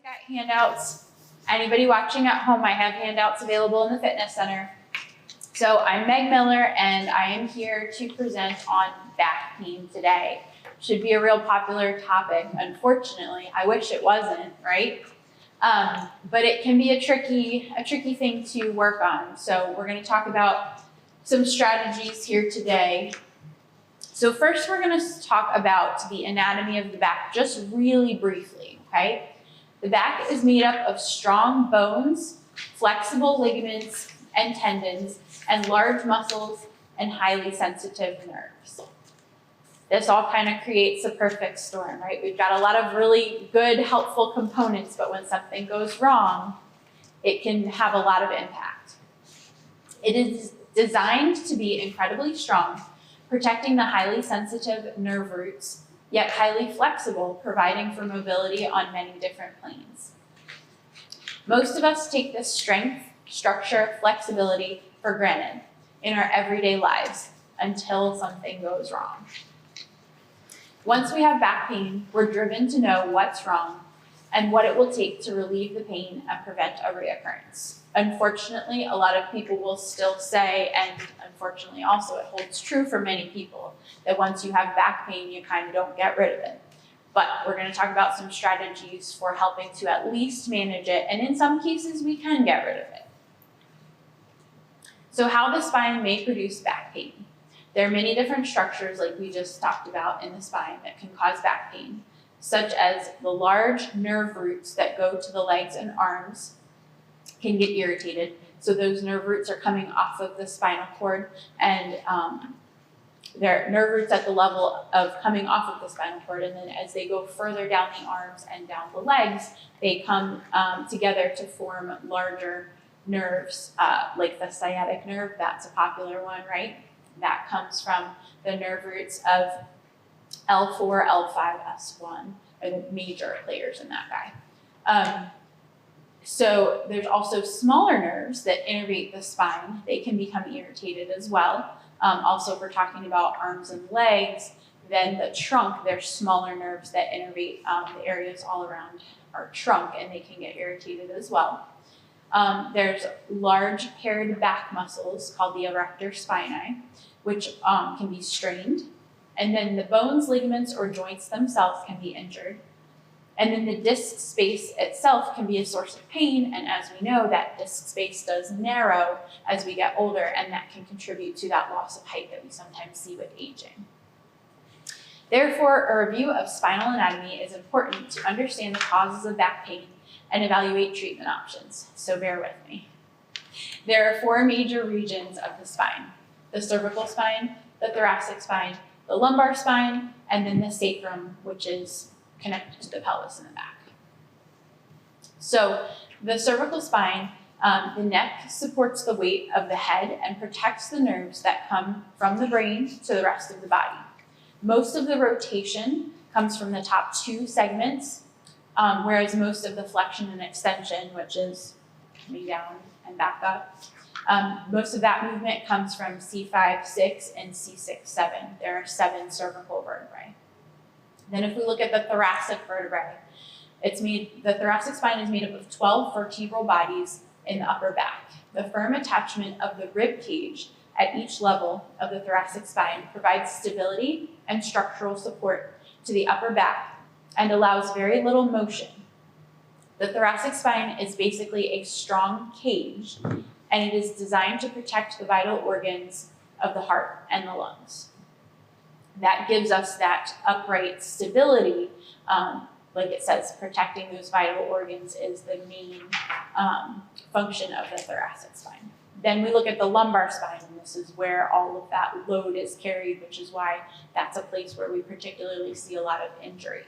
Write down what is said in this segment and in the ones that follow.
got handouts. Anybody watching at home, I have handouts available in the fitness center. So I'm Meg Miller and I am here to present on back pain today. Should be a real popular topic. Unfortunately, I wish it wasn't, right? But it can be a tricky thing to work on. So we're going to talk about some strategies here today. So first we're going to talk about the anatomy of the back just really briefly, okay? The back is made up of strong bones, flexible ligaments and tendons, and large muscles and highly sensitive nerves. This all kind of creates a perfect storm, right? We've got a lot of really good, helpful components, but when something goes wrong, it can have a lot of impact. It is designed to be incredibly strong, protecting the highly sensitive nerve roots, yet highly flexible, providing for mobility on many different planes. Most of us take this strength, structure, flexibility for granted in our everyday lives until something goes wrong. Once we have back pain, we're driven to know what's wrong and what it will take to relieve the pain and prevent a reoccurrence. Unfortunately, a lot of people will still say, and unfortunately also it holds true for many people, that once you have back pain, you kind of don't get rid of it. But we're going to talk about some strategies for helping to at least manage it, and in some cases, we can get rid of it. So how the spine may produce back pain. There are many different structures, like we just talked about, in the spine that can cause back pain, such as the large nerve roots that go to the legs and arms can get irritated. So those nerve roots are coming off of the spinal cord, and they're nerve roots at the level of coming off of the spinal cord, and then as they go further down the arms and down the legs, they come together to form larger nerves, like the sciatic nerve. That's a popular one, right? That comes from the nerve roots of L4, L5, S1, are the major players in that guy. So there's also smaller nerves that innervate the spine. They can become irritated as well. Also, if we're talking about arms and legs, then the trunk, there's smaller nerves that innervate the areas all around our trunk, and they can get irritated as well. There's large paired back muscles called the erector spinae, which can be strained. And then the bones, ligaments, or joints themselves can be injured. And then the disc space itself can be a source of pain, and as we know, that disc space does narrow as we get older, and that can contribute to that loss of height that we sometimes see with aging. Therefore, a review of spinal anatomy is important to understand the causes of back pain and evaluate treatment options, so bear with me. There are 4 major regions of the spine: the cervical spine, the thoracic spine, the lumbar spine, and then the sacrum, which is connected to the pelvis in the back. So the cervical spine, the neck supports the weight of the head and protects the nerves that come from the brain to the rest of the body. Most of the rotation comes from the top 2 segments, whereas most of the flexion and extension, which is coming down and back up, most of that movement comes from C5, 6, and C6, 7. There are 7 cervical vertebrae. Then if we look at the thoracic vertebrae, the thoracic spine is made up of 12 vertebral bodies in the upper back. The firm attachment of the rib cage at each level of the thoracic spine provides stability and structural support to the upper back and allows very little motion. The thoracic spine is basically a strong cage, and it is designed to protect the vital organs of the heart and the lungs. That gives us that upright stability. Like it says, protecting those vital organs is the main function of the thoracic spine. Then we look at the lumbar spine, and this is where all of that load is carried, which is why that's a place where we particularly see a lot of injury.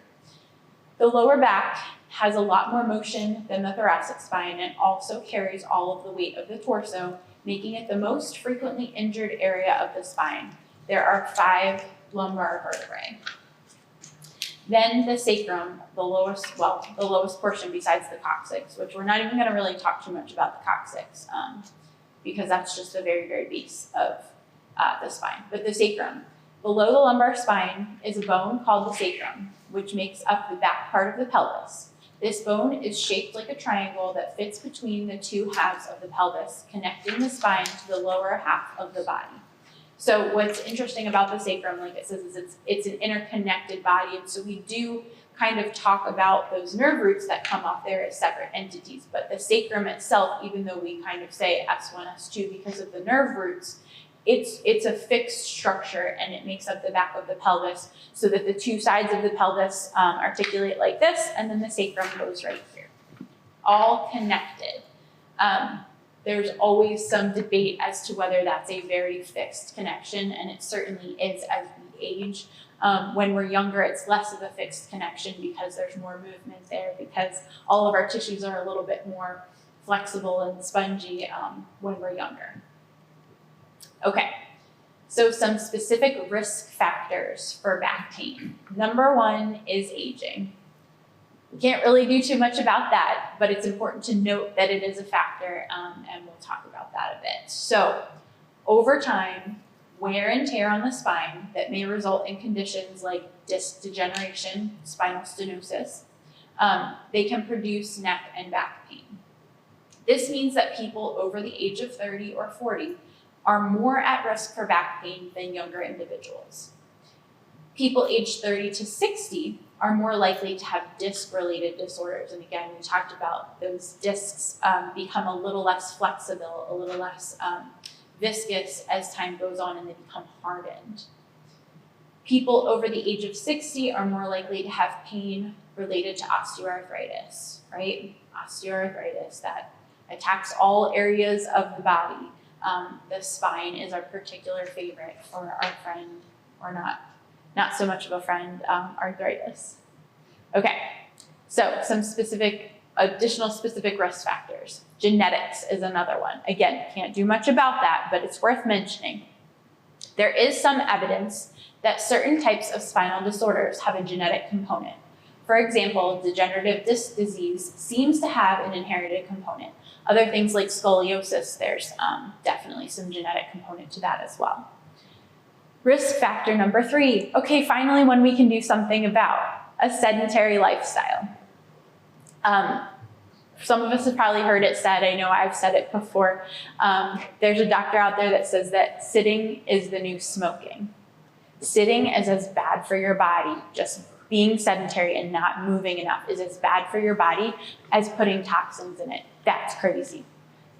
The lower back has a lot more motion than the thoracic spine and also carries all of the weight of the torso, making it the most frequently injured area of the spine. There are 5 lumbar vertebrae. Then the sacrum, the lowest portion besides the coccyx, which we're not even going to really talk too much about the coccyx because that's just the very, very base of the spine. But the sacrum, below the lumbar spine is a bone called the sacrum, which makes up the back part of the pelvis. This bone is shaped like a triangle that fits between the two halves of the pelvis, connecting the spine to the lower half of the body. So what's interesting about the sacrum, like it says, is it's an interconnected body, and so we do kind of talk about those nerve roots that come off there as separate entities, but the sacrum itself, even though we kind of say S1, S2 because of the nerve roots, it's a fixed structure, and it makes up the back of the pelvis so that the two sides of the pelvis articulate like this, and then the sacrum goes right here. All connected. There's always some debate as to whether that's a very fixed connection, and it certainly is as we age. When we're younger, it's less of a fixed connection because there's more movement there, because all of our tissues are a little bit more flexible and spongy when we're younger. Okay, so some specific risk factors for back pain. Number one is aging. We can't really do too much about that, but it's important to note that it is a factor, and we'll talk about that a bit. So, over time, wear and tear on the spine that may result in conditions like disc degeneration, spinal stenosis, they can produce neck and back pain. This means that people over the age of 30 or 40 are more at risk for back pain than younger individuals. People aged 30 to 60 are more likely to have disc-related disorders. And again, we talked about those discs become a little less flexible, a little less viscous as time goes on, and they become hardened. People over the age of 60 are more likely to have pain related to osteoarthritis, right? Osteoarthritis that attacks all areas of the body. The spine is our particular favorite for our friend, or not so much of a friend, arthritis. Okay, so some additional specific risk factors. Genetics is another one. Again, can't do much about that, but it's worth mentioning. There is some evidence that certain types of spinal disorders have a genetic component. For example, degenerative disc disease seems to have an inherited component. Other things like scoliosis, there's definitely some genetic component to that as well. Risk factor number 3. Okay, finally one we can do something about: a sedentary lifestyle. Some of us have probably heard it said, I know I've said it before, there's a doctor out there that says that sitting is the new smoking. Sitting is as bad for your body. Just being sedentary and not moving enough is as bad for your body as putting toxins in it. That's crazy.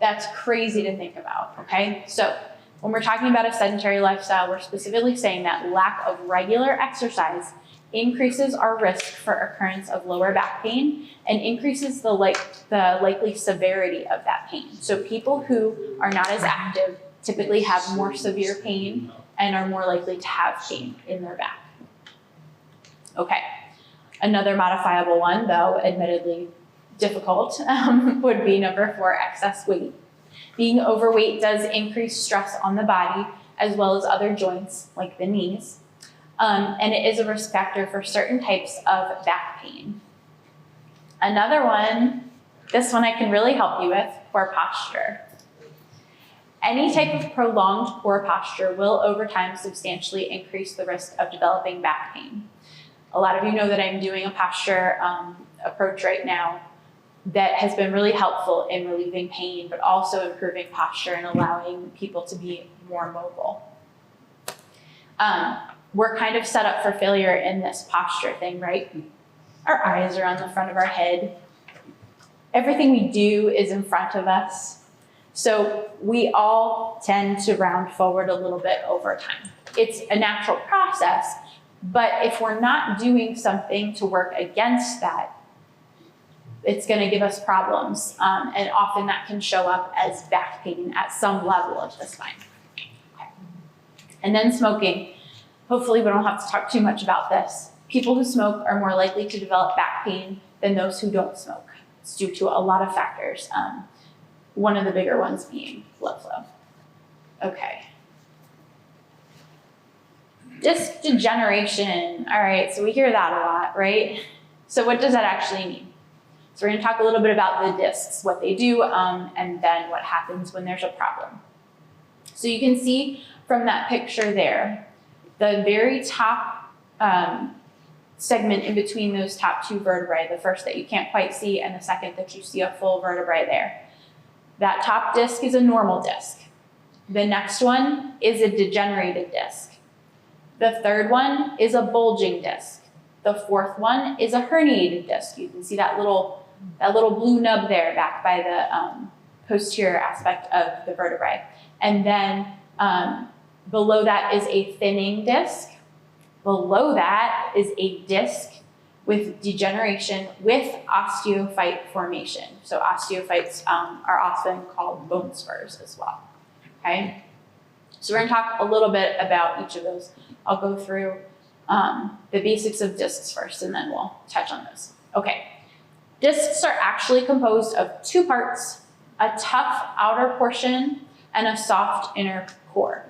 That's crazy to think about, okay? So when we're talking about a sedentary lifestyle, we're specifically saying that lack of regular exercise increases our risk for occurrence of lower back pain and increases the likely severity of that pain. So people who are not as active typically have more severe pain and are more likely to have pain in their back. Okay, another modifiable one, though admittedly difficult, would be number 4, excess weight. Being overweight does increase stress on the body as well as other joints like the knees. And it is a risk factor for certain types of back pain. Another one, this one I can really help you with, poor posture. Any type of prolonged poor posture will over time substantially increase the risk of developing back pain. A lot of you know that I'm doing a posture approach right now that has been really helpful in relieving pain, but also improving posture and allowing people to be more mobile. We're kind of set up for failure in this posture thing, right? Our eyes are on the front of our head. Everything we do is in front of us. So we all tend to round forward a little bit over time. It's a natural process, but if we're not doing something to work against that, it's going to give us problems. And often that can show up as back pain at some level of the spine. Okay. And then smoking. Hopefully we don't have to talk too much about this. People who smoke are more likely to develop back pain than those who don't smoke. It's due to a lot of factors. One of the bigger ones being blood flow. Okay. Disc degeneration. All right, so we hear that a lot, right? So what does that actually mean? So we're going to talk a little bit about the discs, what they do, and then what happens when there's a problem. So you can see from that picture there, the very top segment in between those top two vertebrae, the first that you can't quite see and the second that you see a full vertebrae there. That top disc is a normal disc. The next one is a degenerated disc. The third one is a bulging disc. The fourth one is a herniated disc. You can see that little blue nub there back by the posterior aspect of the vertebrae. And then below that is a thinning disc. Below that is a disc with degeneration with osteophyte formation. So osteophytes are often called bone spurs as well, okay? So we're gonna talk a little bit about each of those. I'll go through the basics of discs first, and then we'll touch on those. Okay, discs are actually composed of two parts, a tough outer portion and a soft inner core.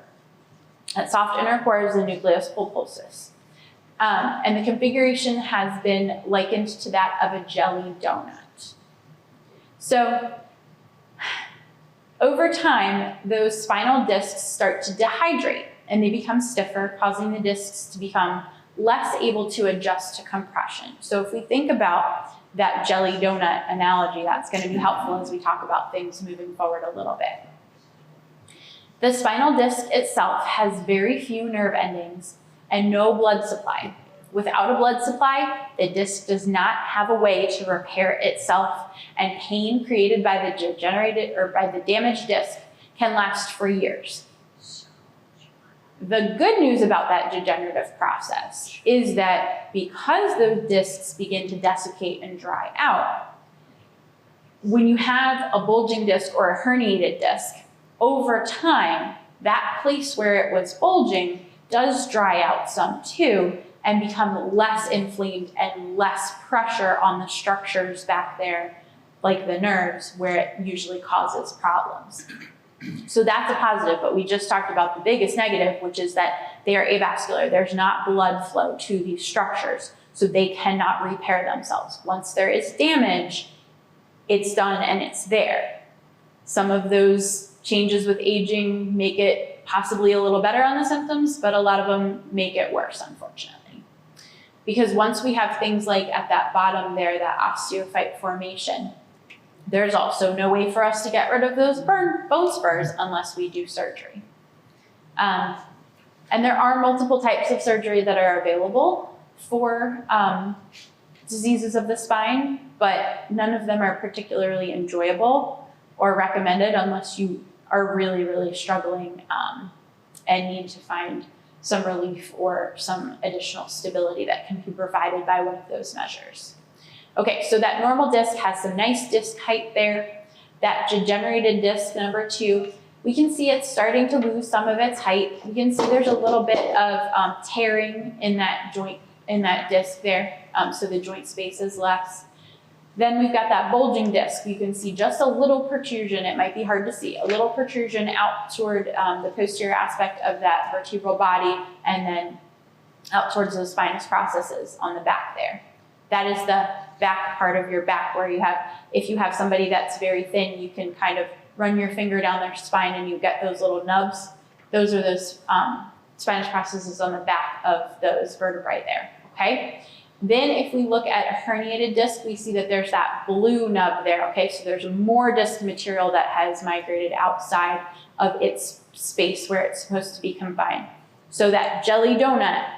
That soft inner core is the nucleus pulposus. And the configuration has been likened to that of a jelly donut. So over time, those spinal discs start to dehydrate and they become stiffer, causing the discs to become less able to adjust to compression. So if we think about that jelly donut analogy, that's going to be helpful as we talk about things moving forward a little bit. The spinal disc itself has very few nerve endings and no blood supply. Without a blood supply, the disc does not have a way to repair itself, and pain created by the degenerated or by the damaged disc can last for years. The good news about that degenerative process is that because those discs begin to desiccate and dry out, when you have a bulging disc or a herniated disc, over time, that place where it was bulging does dry out some too and become less inflamed and less pressure on the structures back there, like the nerves, where it usually causes problems. So that's a positive, but we just talked about the biggest negative, which is that they are avascular. There's not blood flow to these structures, so they cannot repair themselves. Once there is damage, it's done and it's there. Some of those changes with aging make it possibly a little better on the symptoms, but a lot of them make it worse, unfortunately. Because once we have things like at that bottom there, that osteophyte formation, there's also no way for us to get rid of those bone spurs unless we do surgery. And there are multiple types of surgery that are available for diseases of the spine, but none of them are particularly enjoyable or recommended unless you are really, really struggling and need to find some relief or some additional stability that can be provided by one of those measures. Okay, so that normal disc has some nice disc height there. That degenerated disc, number 2, we can see it's starting to lose some of its height. You can see there's a little bit of tearing in that joint, in that disc there, so the joint space is less. Then we've got that bulging disc. You can see just a little protrusion. It might be hard to see. A little protrusion out toward the posterior aspect of that vertebral body and then out towards those spinous processes on the back there. That is the back part of your back where you have, if you have somebody that's very thin, you can kind of run your finger down their spine and you get those little nubs. Those are those spinous processes on the back of those vertebrae there, okay? Then if we look at a herniated disc, we see that there's that blue nub there, okay? So there's more disc material that has migrated outside of its space where it's supposed to be confined. So that jelly donut,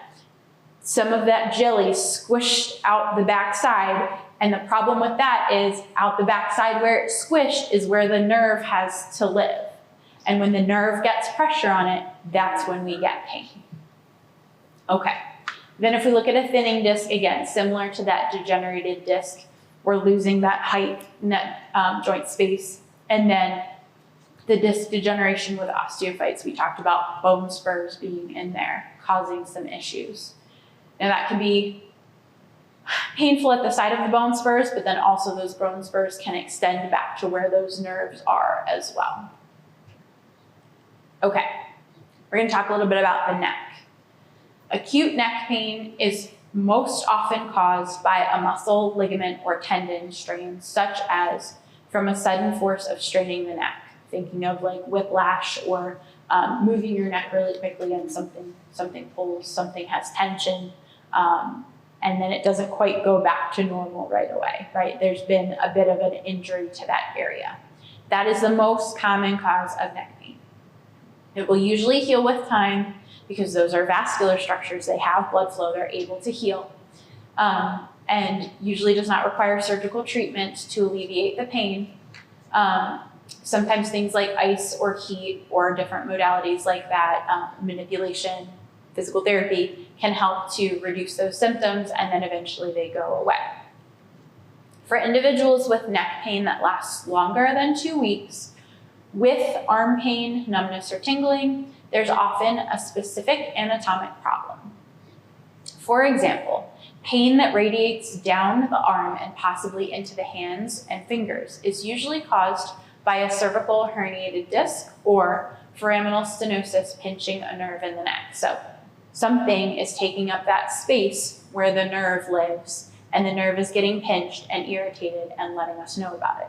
some of that jelly squished out the backside, and the problem with that is out the backside where it's squished is where the nerve has to live. And when the nerve gets pressure on it, that's when we get pain. Okay. Then if we look at a thinning disc, again, similar to that degenerated disc, we're losing that height in that joint space. And then the disc degeneration with osteophytes, we talked about bone spurs being in there, causing some issues. And that can be painful at the side of the bone spurs, but then also those bone spurs can extend back to where those nerves are as well. Okay, we're going to talk a little bit about the neck. Acute neck pain is most often caused by a muscle, ligament, or tendon strain, such as from a sudden force of straining the neck, thinking of like whiplash or moving your neck really quickly and something pulls, something has tension, and then it doesn't quite go back to normal right away, right? There's been a bit of an injury to that area. That is the most common cause of neck pain. It will usually heal with time because those are vascular structures. They have blood flow, they're able to heal. And usually does not require surgical treatment to alleviate the pain. Sometimes things like ice or heat or different modalities like that, manipulation, physical therapy, can help to reduce those symptoms, and then eventually they go away. For individuals with neck pain that lasts longer than 2 weeks, with arm pain, numbness, or tingling, there's often a specific anatomic problem. For example, pain that radiates down the arm and possibly into the hands and fingers is usually caused by a cervical herniated disc or foraminal stenosis pinching a nerve in the neck. So something is taking up that space where the nerve lives, and the nerve is getting pinched and irritated and letting us know about it.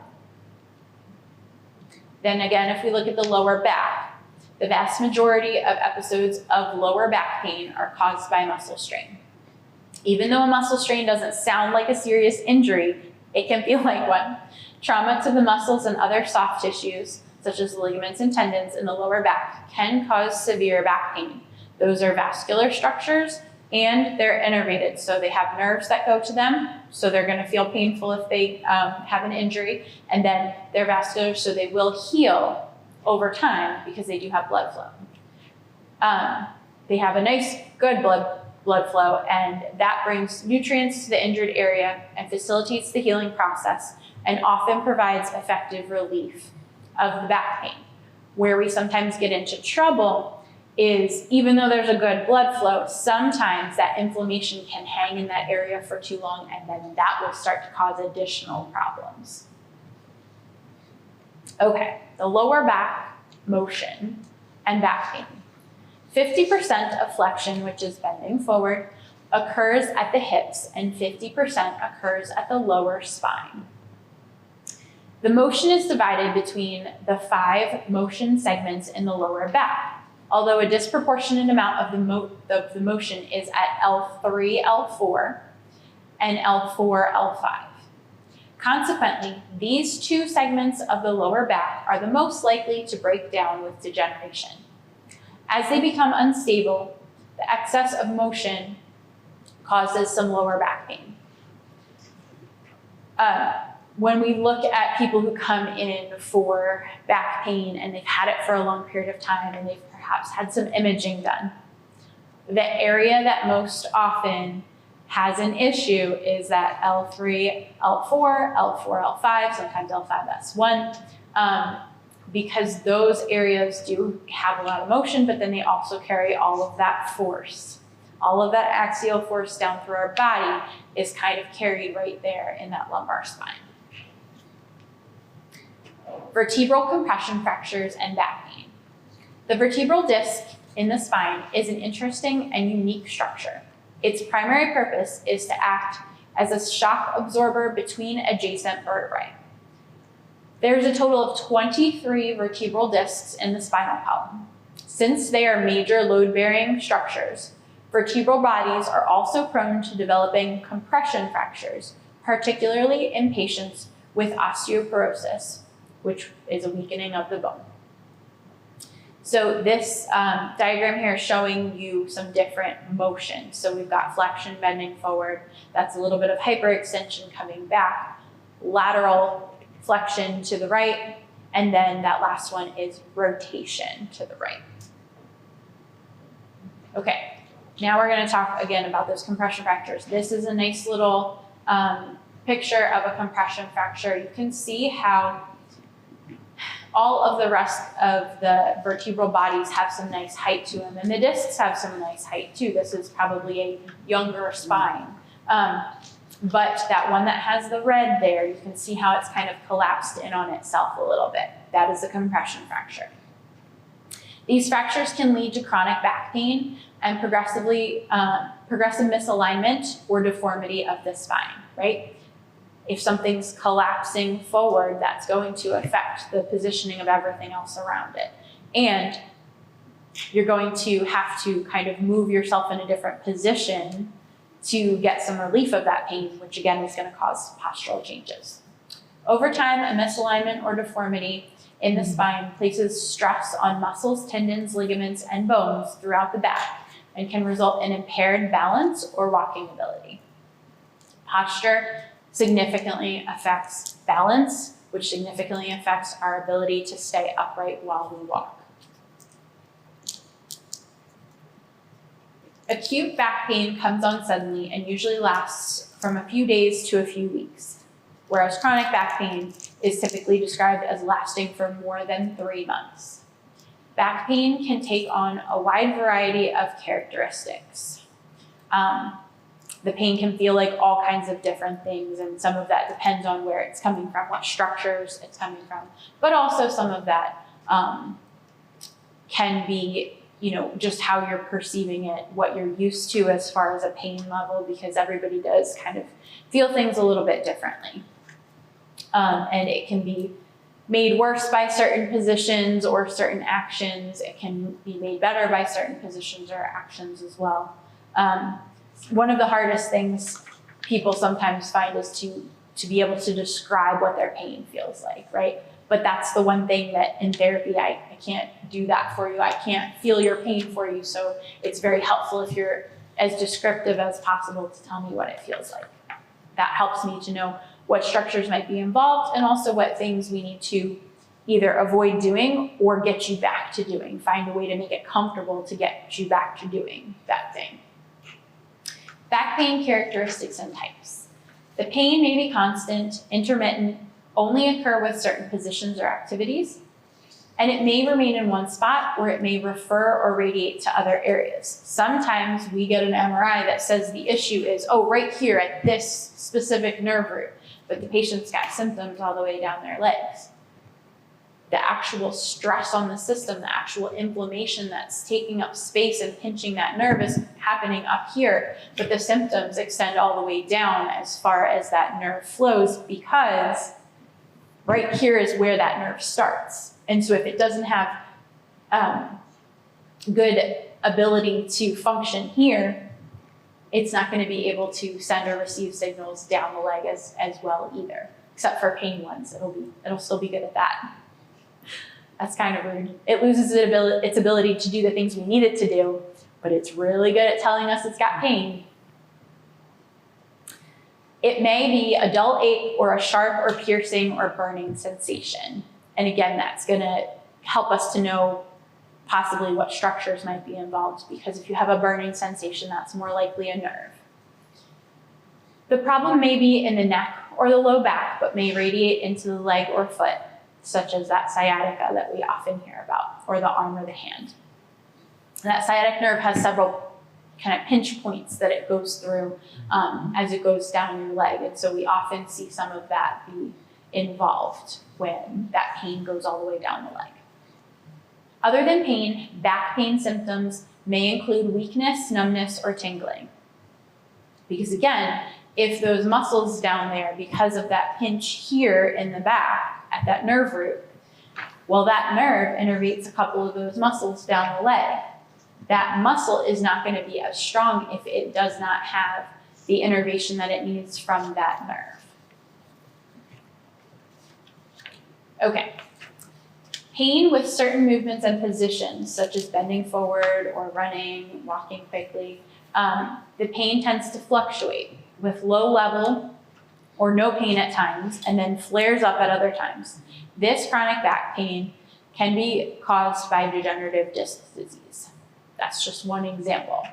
Then again, if we look at the lower back, the vast majority of episodes of lower back pain are caused by muscle strain. Even though a muscle strain doesn't sound like a serious injury, it can feel like one. Trauma to the muscles and other soft tissues, such as ligaments and tendons in the lower back, can cause severe back pain. Those are vascular structures, and they're innervated, so they have nerves that go to them, so they're going to feel painful if they have an injury, and then they're vascular, so they will heal over time because they do have blood flow. They have a nice, good blood flow, and that brings nutrients to the injured area and facilitates the healing process, and often provides effective relief of the back pain. Where we sometimes get into trouble is, even though there's a good blood flow, sometimes that inflammation can hang in that area for too long, and then that will start to cause additional problems. Okay, the lower back motion and back pain. 50% of flexion, which is bending forward, occurs at the hips, and 50% occurs at the lower spine. The motion is divided between the 5 motion segments in the lower back, although a disproportionate amount of the motion is at L3, L4, and L4, L5. Consequently, these 2 segments of the lower back are the most likely to break down with degeneration. As they become unstable, the excess of motion causes some lower back pain. When we look at people who come in for back pain and they've had it for a long period of time and they've perhaps had some imaging done, the area that most often has an issue is that L3, L4, L4, L5, sometimes L5S1, because those areas do have a lot of motion, but then they also carry all of that force. All of that axial force down through our body is kind of carried right there in that lumbar spine. Vertebral compression fractures and back pain. The vertebral disc in the spine is an interesting and unique structure. Its primary purpose is to act as a shock absorber between adjacent vertebrae. There's a total of 23 vertebral discs in the spinal column. Since they are major load-bearing structures, vertebral bodies are also prone to developing compression fractures, particularly in patients with osteoporosis, which is a weakening of the bone. So this diagram here is showing you some different motions. So we've got flexion bending forward. That's a little bit of hyperextension coming back, lateral flexion to the right, and then that last one is rotation to the right. Okay, now we're going to talk again about those compression fractures. This is a nice little picture of a compression fracture. You can see how all of the rest of the vertebral bodies have some nice height to them, and the discs have some nice height too. This is probably a younger spine. But that one that has the red there, you can see how it's kind of collapsed in on itself a little bit. That is a compression fracture. These fractures can lead to chronic back pain and progressive misalignment or deformity of the spine, right? If something's collapsing forward, that's going to affect the positioning of everything else around it. And you're going to have to kind of move yourself in a different position to get some relief of that pain, which again is going to cause postural changes. Over time, a misalignment or deformity in the spine places stress on muscles, tendons, ligaments, and bones throughout the back and can result in impaired balance or walking ability. Posture significantly affects balance, which significantly affects our ability to stay upright while we walk. Acute back pain comes on suddenly and usually lasts from a few days to a few weeks, whereas chronic back pain is typically described as lasting for more than 3 months. Back pain can take on a wide variety of characteristics. The pain can feel like all kinds of different things, and some of that depends on where it's coming from, what structures it's coming from, but also some of that can be, just how you're perceiving it, what you're used to as far as a pain level, because everybody does kind of feel things a little bit differently. And it can be made worse by certain positions or certain actions. It can be made better by certain positions or actions as well. One of the hardest things people sometimes find is to be able to describe what their pain feels like, right? But that's the one thing that in therapy, I can't do that for you. I can't feel your pain for you. So it's very helpful if you're as descriptive as possible to tell me what it feels like. That helps me to know what structures might be involved and also what things we need to either avoid doing or get you back to doing. Find a way to make it comfortable to get you back to doing that thing. Back pain characteristics and types. The pain may be constant, intermittent, only occur with certain positions or activities, and it may remain in one spot or it may refer or radiate to other areas. Sometimes we get an MRI that says the issue is, right here at this specific nerve root, but the patient's got symptoms all the way down their legs. The actual stress on the system, the actual inflammation that's taking up space and pinching that nerve is happening up here, but the symptoms extend all the way down as far as that nerve flows, because right here is where that nerve starts. And so if it doesn't have good ability to function here, it's not going to be able to send or receive signals down the leg as well either, except for pain ones. It'll still be good at that. That's kind of rude. It loses its ability to do the things we need it to do, but it's really good at telling us it's got pain. It may be a dull ache or a sharp or piercing or burning sensation. And again, that's going to help us to know possibly what structures might be involved, because if you have a burning sensation, that's more likely a nerve. The problem may be in the neck or the low back, but may radiate into the leg or foot, such as that sciatica that we often hear about, or the arm or the hand. That sciatic nerve has several kind of pinch points that it goes through as it goes down your leg, and so we often see some of that be involved when that pain goes all the way down the leg. Other than pain, back pain symptoms may include weakness, numbness, or tingling. Because again, if those muscles down there, because of that pinch here in the back at that nerve root, well, that nerve innervates a couple of those muscles down the leg. That muscle is not going to be as strong if it does not have the innervation that it needs from that nerve. Okay. Pain with certain movements and positions, such as bending forward or running, walking quickly, the pain tends to fluctuate with low level or no pain at times, and then flares up at other times. This chronic back pain can be caused by degenerative disc disease. That's just one example.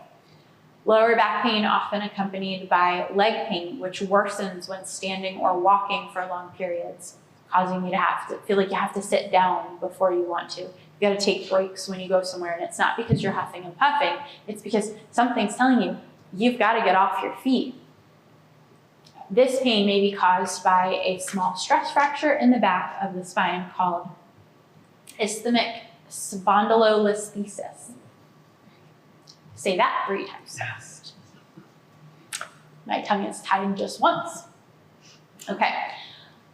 Lower back pain often accompanied by leg pain, which worsens when standing or walking for long periods, causing you to have to feel like you have to sit down before you want to. You gotta take breaks when you go somewhere, and it's not because you're huffing and puffing, it's because something's telling you, you've gotta get off your feet. This pain may be caused by a small stress fracture in the back of the spine called isthmic spondylolisthesis. Say that 3 times fast. My tongue is tied just once. Okay.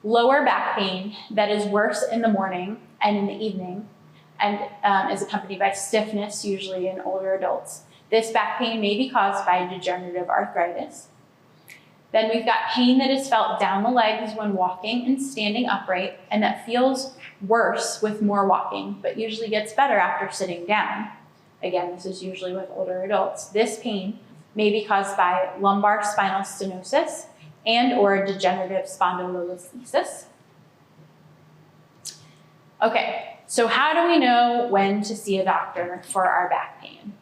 Lower back pain that is worse in the morning and in the evening and is accompanied by stiffness, usually in older adults, This back pain may be caused by degenerative arthritis. Then we've got pain that is felt down the legs when walking and standing upright, and that feels worse with more walking, but usually gets better after sitting down. Again, this is usually with older adults. This pain may be caused by lumbar spinal stenosis and or degenerative spondylolisthesis. Okay, so how do we know when to see a doctor for our back pain?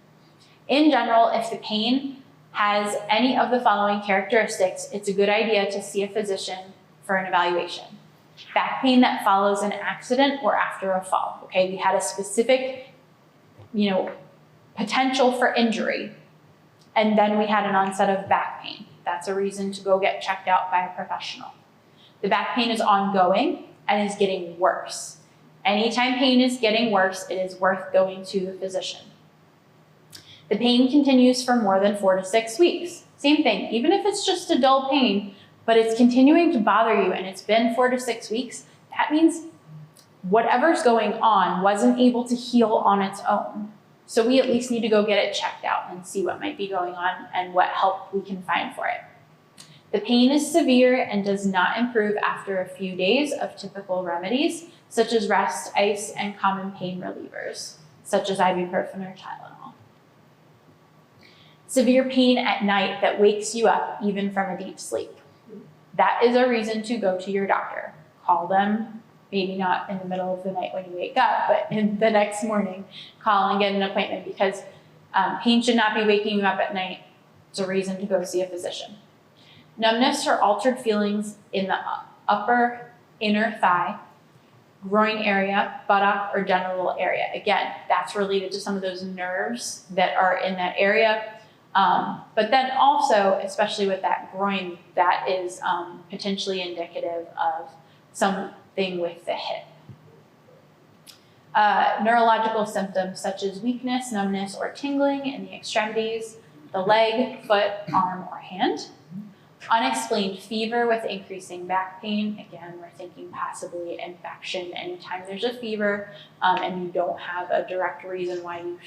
In general, if the pain has any of the following characteristics, it's a good idea to see a physician for an evaluation. Back pain that follows an accident or after a fall. Okay, we had a specific, potential for injury, and then we had an onset of back pain. That's a reason to go get checked out by a professional. The back pain is ongoing and is getting worse. Anytime pain is getting worse, it is worth going to the physician. The pain continues for more than 4 to 6 weeks. Same thing, even if it's just a dull pain, but it's continuing to bother you and it's been 4 to 6 weeks, that means whatever's going on wasn't able to heal on its own. So we at least need to go get it checked out and see what might be going on and what help we can find for it. The pain is severe and does not improve after a few days of typical remedies, such as rest, ice, and common pain relievers, such as ibuprofen or Tylenol. Severe pain at night that wakes you up even from a deep sleep. That is a reason to go to your doctor. Call them, maybe not in the middle of the night when you wake up, but in the next morning, call and get an appointment because pain should not be waking you up at night. It's a reason to go see a physician. Numbness or altered feelings in the upper inner thigh, groin area, buttock, or genital area. Again, that's related to some of those nerves that are in that area. But then also, especially with that groin, that is potentially indicative of something with the hip. Neurological symptoms such as weakness, numbness, or tingling in the extremities, the leg, foot, arm, or hand. Unexplained fever with increasing back pain. Again, we're thinking possibly infection. Anytime there's a fever and you don't have a direct reason why you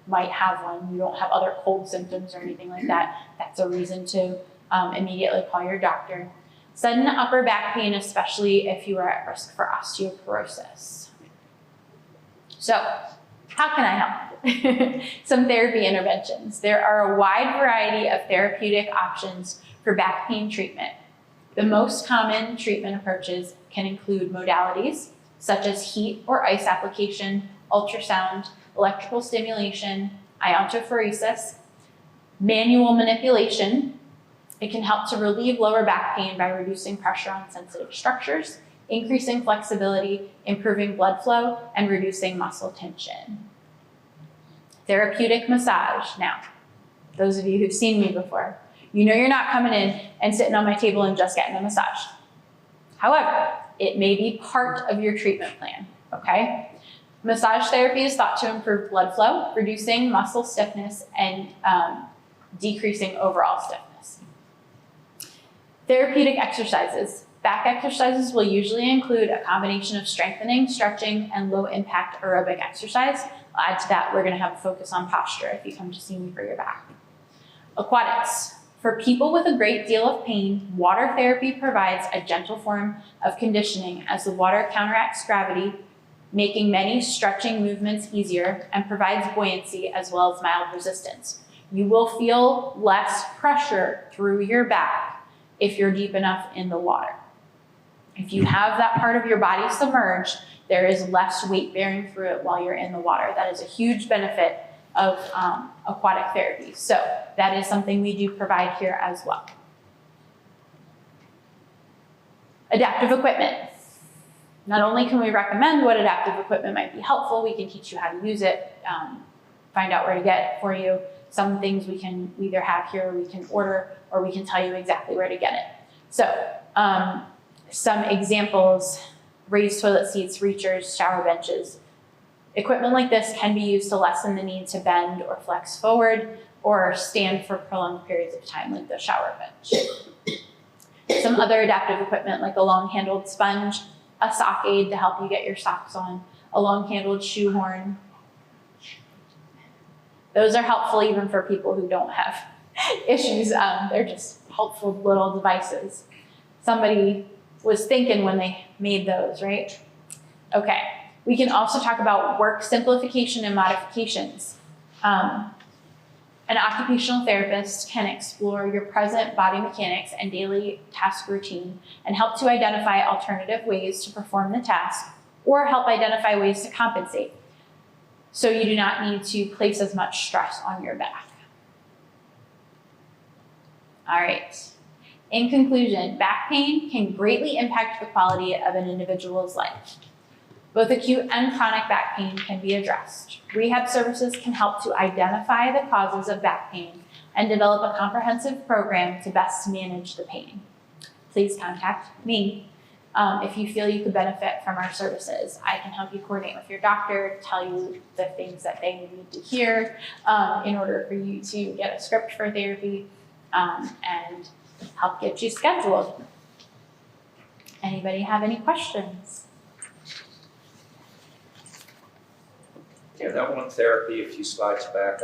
might have one, you don't have other cold symptoms or anything like that, that's a reason to immediately call your doctor. Sudden upper back pain, especially if you are at risk for osteoporosis. So, how can I help? Some therapy interventions. There are a wide variety of therapeutic options for back pain treatment. The most common treatment approaches can include modalities such as heat or ice application, ultrasound, electrical stimulation, iontophoresis, manual manipulation. It can help to relieve lower back pain by reducing pressure on sensitive structures, increasing flexibility, improving blood flow, and reducing muscle tension. Therapeutic massage. Now, those of you who've seen me before, you know you're not coming in and sitting on my table and just getting a massage. However, it may be part of your treatment plan, okay? Massage therapy is thought to improve blood flow, reducing muscle stiffness, and decreasing overall stiffness. Therapeutic exercises. Back exercises will usually include a combination of strengthening, stretching, and low-impact aerobic exercise. I'll add to that, we're gonna have a focus on posture if you come to see me for your back. Aquatics. For people with a great deal of pain, water therapy provides a gentle form of conditioning as the water counteracts gravity, making many stretching movements easier and provides buoyancy as well as mild resistance. You will feel less pressure through your back if you're deep enough in the water. If you have that part of your body submerged, there is less weight bearing through it while you're in the water. That is a huge benefit of aquatic therapy. So that is something we do provide here as well. Adaptive equipment. Not only can we recommend what adaptive equipment might be helpful, we can teach you how to use it, find out where to get it for you. Some things we can either have here, or we can order, or we can tell you exactly where to get it. So some examples: raised toilet seats, reachers, shower benches. Equipment like this can be used to lessen the need to bend or flex forward or stand for prolonged periods of time, like the shower bench. Some other adaptive equipment like a long-handled sponge, a sock aid to help you get your socks on, a long-handled shoe horn. Those are helpful even for people who don't have issues. They're just helpful little devices. Somebody was thinking when they made those, right? Okay, we can also talk about work simplification and modifications. An occupational therapist can explore your present body mechanics and daily task routine and help to identify alternative ways to perform the task or help identify ways to compensate, so you do not need to place as much stress on your back. All right. In conclusion, back pain can greatly impact the quality of an individual's life. Both acute and chronic back pain can be addressed. Rehab services can help to identify the causes of back pain and develop a comprehensive program to best manage the pain. Please contact me if you feel you could benefit from our services. I can help you coordinate with your doctor, tell you the things that they need to hear in order for you to get a script for therapy and help get you scheduled. Anybody have any questions? Yeah, that one therapy, a few slides back,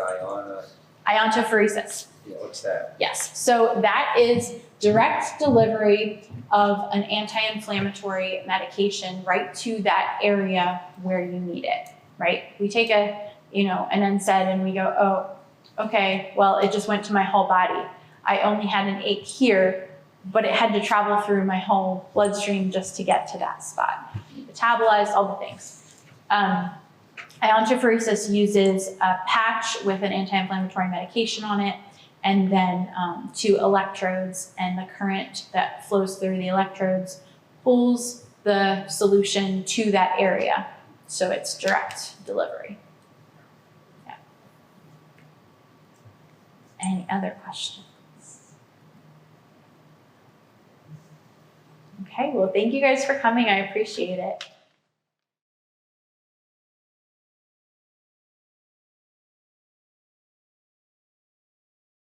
Iontophoresis. yeah, what's that? Yes, so that is direct delivery of an anti-inflammatory medication right to that area where you need it, right? We take an NSAID and we go, oh, okay, well, it just went to my whole body. I only had an ache here, but it had to travel through my whole bloodstream just to get to that spot. Metabolized, all the things. Iontophoresis uses a patch with an anti-inflammatory medication on it, and then 2 electrodes, and the current that flows through the electrodes pulls the solution to that area. So it's direct delivery. Yeah. Any other questions? Okay, well, thank you guys for coming. I appreciate it.